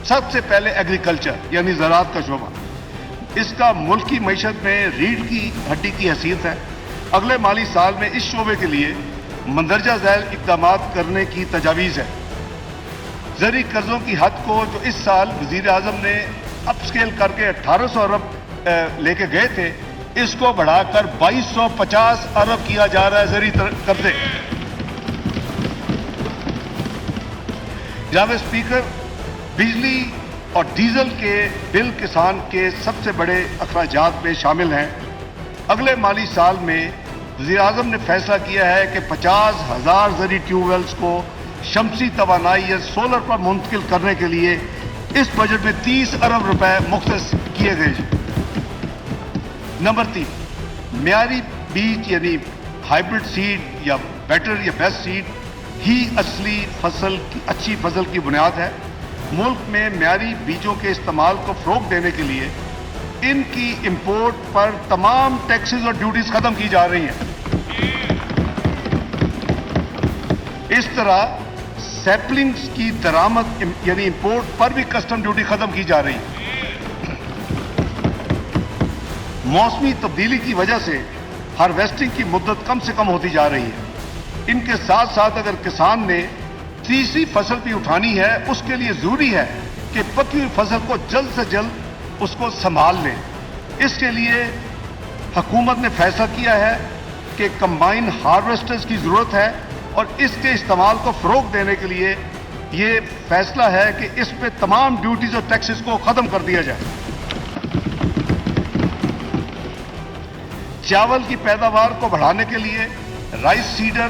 सबसे पहले एग्रीकल्चर यानी ज़राअत का शोबा। इसका मुल्क की मईशत में रीढ़ की हड्डी की हैसियत है। अगले माली साल में इस शोबे के लिए मंदरजा झैल इक़दाम करने की तजावीज़ है। ज़री कर्ज़ों की हद को जो इस साल वज़ीर आज़म ने अपस्केल करके 1800 अरब लेके गए थे, इसको बढ़ाकर 2250 अरब किया जा रहा है ज़री कर्ज़े। जनाब स्पीकर, बिजली और डीजल के बिल किसान के सबसे बड़े अखराजात में शामिल हैं। अगले माली साल में वज़ीर आज़म ने फैसला किया है कि 50,000 ज़री ट्यूबवेल्स को शमसी तवानाई या सोलर पर मुंतकिल करने के लिए इस बजट में 30 अरब रुपए मुख्तस किए गए। नंबर 3, मियारी बीज यानी हाइब्रिड सीड या बेटर या बेस्ट सीड ही असली फसल की अच्छी फसल की बुनियाद है। मुल्क में मियारी बीजों के इस्तेमाल को फ़रोग़ देने के लिए इनकी इंपोर्ट पर तमाम टैक्सेस और ड्यूटीज खत्म की जा रही हैं। इस तरह सैपलिंग्स की दरामद यानी इंपोर्ट पर भी कस्टम ड्यूटी खत्म की जा रही है। मौसमी तब्दीली की वजह से हार्वेस्टिंग की मुद्दत कम से कम होती जा रही है। इनके साथ साथ अगर किसान ने तीसरी फसल भी उठानी है, उसके लिए जरूरी है कि पकी हुई फसल को जल्द से जल्द उसको संभाल लें। इसके लिए हुकूमत ने फैसला किया है कि कंबाइन हार्वेस्टर्स की जरूरत है और इसके इस्तेमाल को फ़रोग़ देने के लिए ये फैसला है कि इस पे तमाम ड्यूटीज और टैक्सेस को ख़त्म कर दिया जाए। चावल की पैदावार को बढ़ाने के लिए राइस सीडर,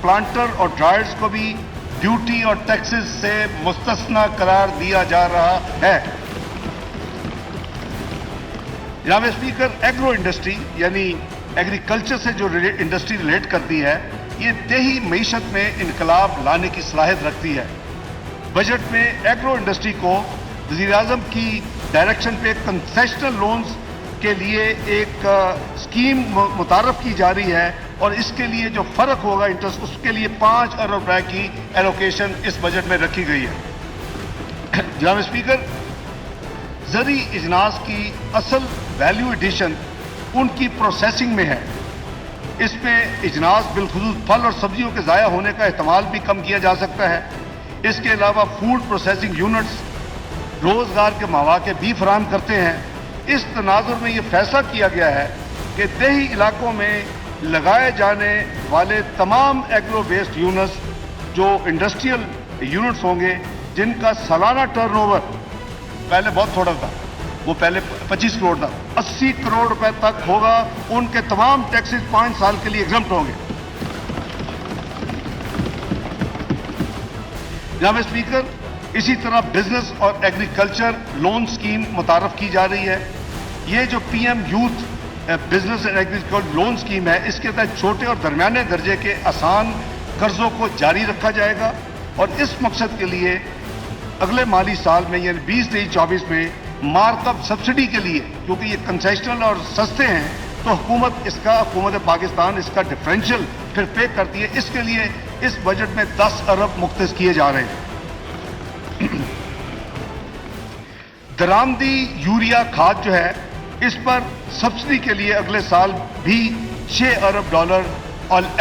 प्लांटर और ड्रायर्स को भी ड्यूटी और टैक्सेस से मुस्तस्ना करार दिया जा रहा है। जनाब स्पीकर, एग्रो इंडस्ट्री यानी एग्रीकल्चर से जो इंडस्ट्री रिलेट करती है, ये देही मईशत में इनकलाब लाने की सलाहियत रखती है। बजट में एग्रो इंडस्ट्री को वज़ीर आज़म की डायरेक्शन पे कंसेशनल लोन्स के लिए एक स्कीम मुतारफ की जा रही है और इसके लिए जो फर्क होगा इंटरेस्ट, उसके लिए 5 अरब रुपए की एलोकेशन इस बजट में रखी गई है। जनाब स्पीकर, ज़री इजनास की असल वैल्यू एडिशन उनकी प्रोसेसिंग में है। इसमें इजनास बिलखुसूस फल और सब्जियों के ज़ाया होने का एहतमाल भी कम किया जा सकता है। इसके अलावा फूड प्रोसेसिंग यूनिट्स रोज़गार के मौके भी फराहम करते हैं। इस तनाजुर में यह फैसला किया गया है कि देही इलाकों में लगाए जाने वाले तमाम एग्रो वेस्ट यूनिट्स जो इंडस्ट्रियल यूनिट्स होंगे, जिनका सालाना टर्नओवर पहले बहुत थोड़ा था, वो पहले 25 करोड़ था, 80 करोड़ रुपए तक होगा, उनके तमाम टैक्सेस 5 साल के लिए एग्जम्प्ट होंगे। जनाब स्पीकर, इसी तरह बिजनेस और एग्रीकल्चर लोन स्कीम मुतारफ की जा रही है। ये जो PM youth business and agriculture loan scheme है, इसके तहत छोटे और दरमियाने दर्जे के आसान कर्जों को जारी रखा जाएगा और इस मकसद के लिए अगले माली साल में यानी 2023-24 में मार्कअप सब्सिडी के लिए, क्योंकि ये कंसेशनल और सस्ते हैं, तो हुकूमत पाकिस्तान इसका डिफरेंशियल फिर पे करती है। इसके लिए इस बजट में 10 अरब मुख्तस किए जा रहे हैं। दरामदी यूरिया खाद जो है, इस पर सब्सिडी के लिए अगले साल भी 6 अरब डॉलर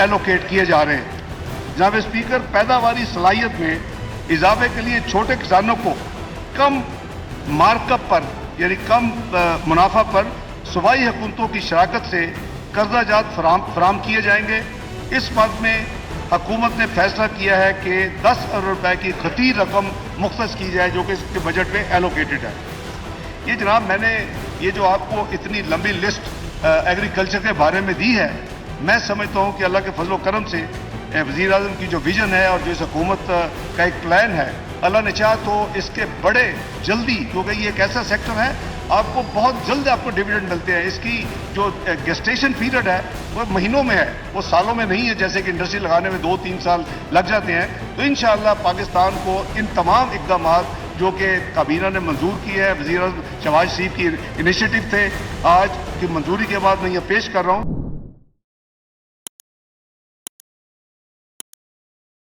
एलोकेट किए जा रहे हैं। जनाब स्पीकर, पैदावारी सलाहियत में इजाफे के लिए छोटे किसानों को कम मार्कअप पर यानी कम मुनाफा पर सूबाई हुकूमतों की शराकत से कर्जा जात फराम किए जाएंगे। इस बात में हुकूमत ने फैसला किया है कि 10 अरब रुपए की खती रकम मुख्तस की जाए, जो कि इसके बजट में एलोकेटेड है। ये जनाब, मैंने ये जो आपको इतनी लंबी लिस्ट एग्रीकल्चर के बारे में दी है, मैं समझता हूँ कि अल्लाह के फजल करम से वज़ीर आज़म की जो विजन है और जो इस हुकूमत का एक प्लान है, अल्लाह ने चाहा तो इसके बड़े जल्दी, क्योंकि ये एक ऐसा सेक्टर है आपको बहुत जल्द आपको डिविडेंड मिलते हैं। इसकी जो गेस्टेशन पीरियड है वो महीनों में है, वो सालों में नहीं है, जैसे कि इंडस्ट्री लगाने में 2-3 साल लग जाते हैं। तो इंशाअल्लाह पाकिस्तान को इन तमाम इक़दामात जो कि काबीना ने मंजूर की है, वज़ीर शहबाज शरीफ की इनिशिएटिव थे, आज की मंजूरी के बाद मैं ये पेश कर रहा हूँ।